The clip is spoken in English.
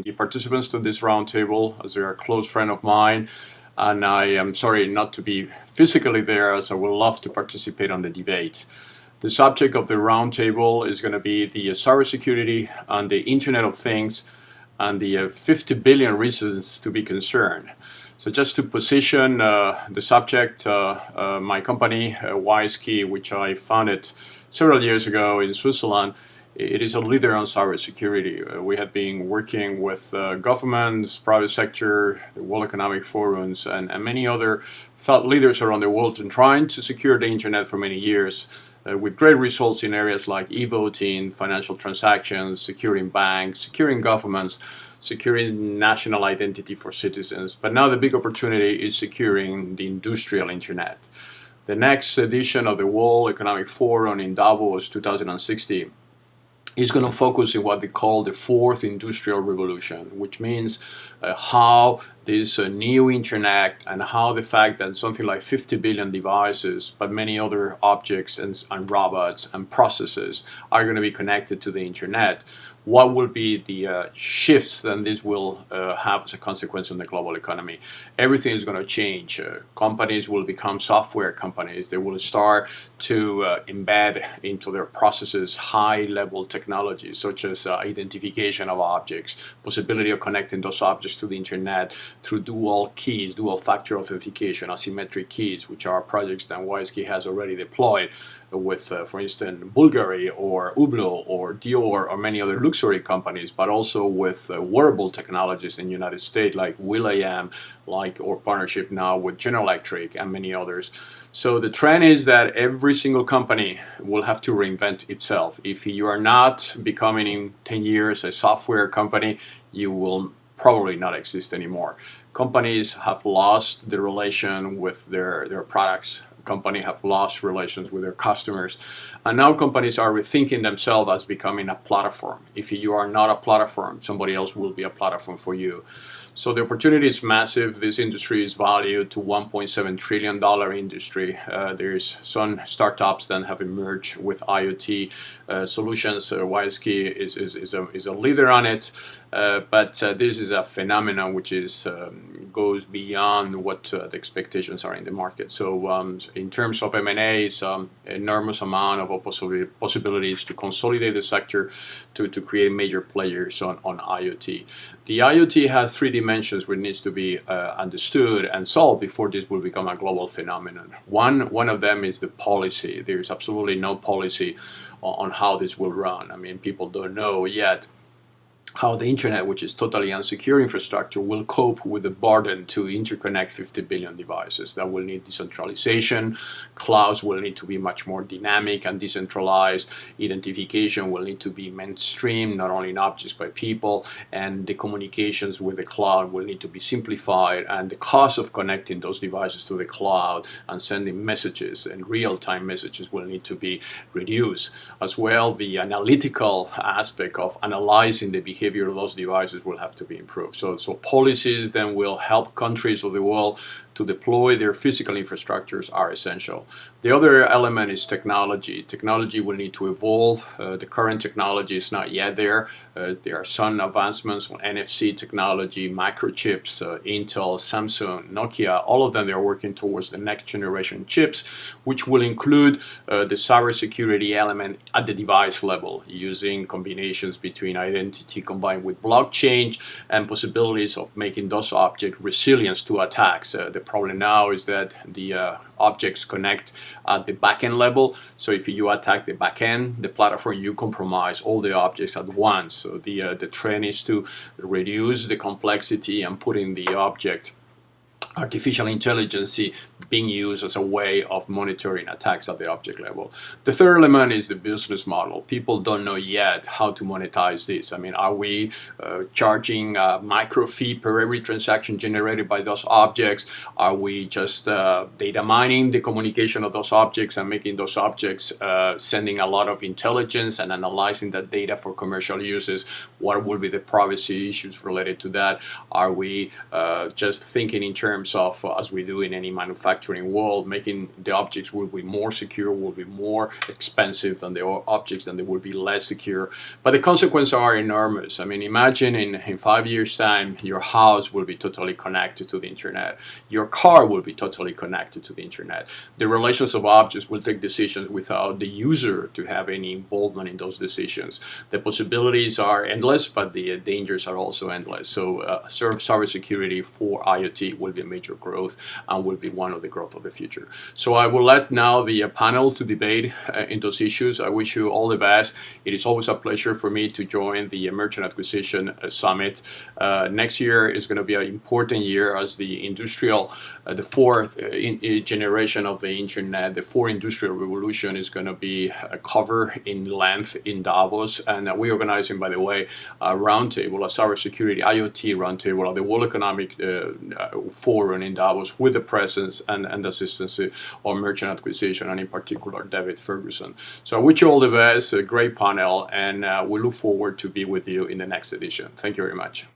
the participants to this roundtable, as they're a close friend of mine, and I am sorry not to be physically there, as I would love to participate on the debate. The subject of the roundtable is going to be the cybersecurity and the Internet of Things and the 50 billion reasons to be concerned. So just to position the subject, my company, WISeKey, which I founded several years ago in Switzerland, it is a leader on cybersecurity. We have been working with governments, private sector, the World Economic Forums, and many other thought leaders around the world in trying to secure the internet for many years, with great results in areas like e-voting, financial transactions, securing banks, securing governments, securing national identity for citizens. But now the big opportunity is securing the industrial internet. The next edition of the World Economic Forum in Davos 2016 is going to focus on what they call the fourth industrial revolution, which means how this new internet and how the fact that something like 50 billion devices, but many other objects and robots and processes are going to be connected to the internet. What will be the shifts that this will have as a consequence on the global economy? Everything is going to change. Companies will become software companies. They will start to embed into their processes high-level technologies, such as identification of objects, possibility of connecting those objects to the internet through dual keys, dual-factor authentication, asymmetric keys, which are projects that WISeKey has already deployed with, for instance, Bulgari or Hublot or Dior or many other luxury companies, but also with wearable technologies in the United States like will.i.am, or partnership now with General Electric and many others. So the trend is that every single company will have to reinvent itself. If you are not becoming in 10 years a software company, you will probably not exist anymore. Companies have lost the relation with their products. Companies have lost relations with their customers, and now companies are rethinking themselves as becoming a platform. If you are not a platform, somebody else will be a platform for you. So the opportunity is massive. This industry is valued to $1.7 trillion industry. There's some startups that have emerged with IoT solutions. WISeKey is a leader on it, but this is a phenomenon which goes beyond what the expectations are in the market. So in terms of M&A, it's enormous amount of possibilities to consolidate the sector, to create major players on IoT. The IoT has three dimensions which needs to be understood and solved before this will become a global phenomenon. One of them is the policy. There's absolutely no policy on how this will run. I mean, people don't know yet how the internet, which is totally unsecure infrastructure, will cope with the burden to interconnect 50 billion devices. That will need decentralization. Clouds will need to be much more dynamic and decentralized. Identification will need to be mainstream, not only in objects but people. And the communications with the cloud will need to be simplified. And the cost of connecting those devices to the cloud and sending messages and real-time messages will need to be reduced. As well, the analytical aspect of analyzing the behavior of those devices will have to be improved. So policies then will help countries of the world to deploy their physical infrastructures are essential. The other element is technology. Technology will need to evolve. The current technology is not yet there. There are some advancements on NFC technology, microchips, Intel, Samsung, Nokia, all of them, they're working towards the next generation chips, which will include the cybersecurity element at the device level, using combinations between identity combined with blockchain and possibilities of making those objects resilient to attacks. The problem now is that the objects connect at the backend level. So if you attack the backend, the platform, you compromise all the objects at once. So the trend is to reduce the complexity and putting the object artificial intelligence being used as a way of monitoring attacks at the object level. The third element is the business model. People don't know yet how to monetize this. I mean, are we charging a micro fee per every transaction generated by those objects? Are we just data mining the communication of those objects and making those objects sending a lot of intelligence and analyzing that data for commercial uses? What will be the privacy issues related to that? Are we just thinking in terms terms of, as we do in any manufacturing world, making the objects will be more secure, will be more expensive than the objects, and they will be less secure. But the consequences are enormous. I mean, imagine in 5 years' time, your house will be totally connected to the internet. Your car will be totally connected to the internet. The relations of objects will take decisions without the user to have any involvement in those decisions. The possibilities are endless, but the dangers are also endless. So cybersecurity for IoT will be a major growth and will be one of the growth of the future. So I will let now the panel to debate in those issues. I wish you all the best. It is always a pleasure for me to join the Merchant Acquisition Summit. Next year is going to be an important year as the industrial, the fourth generation of the internet, the fourth industrial revolution is going to be covered in length in Davos. And we're organizing, by the way, a roundtable, a cybersecurity IoT roundtable at the World Economic Forum in Davos with the presence and assistance of merchant acquisition, and in particular David Ferguson. So I wish you all the best, a great panel, and we look forward to be with you in the next edition. Thank you very much.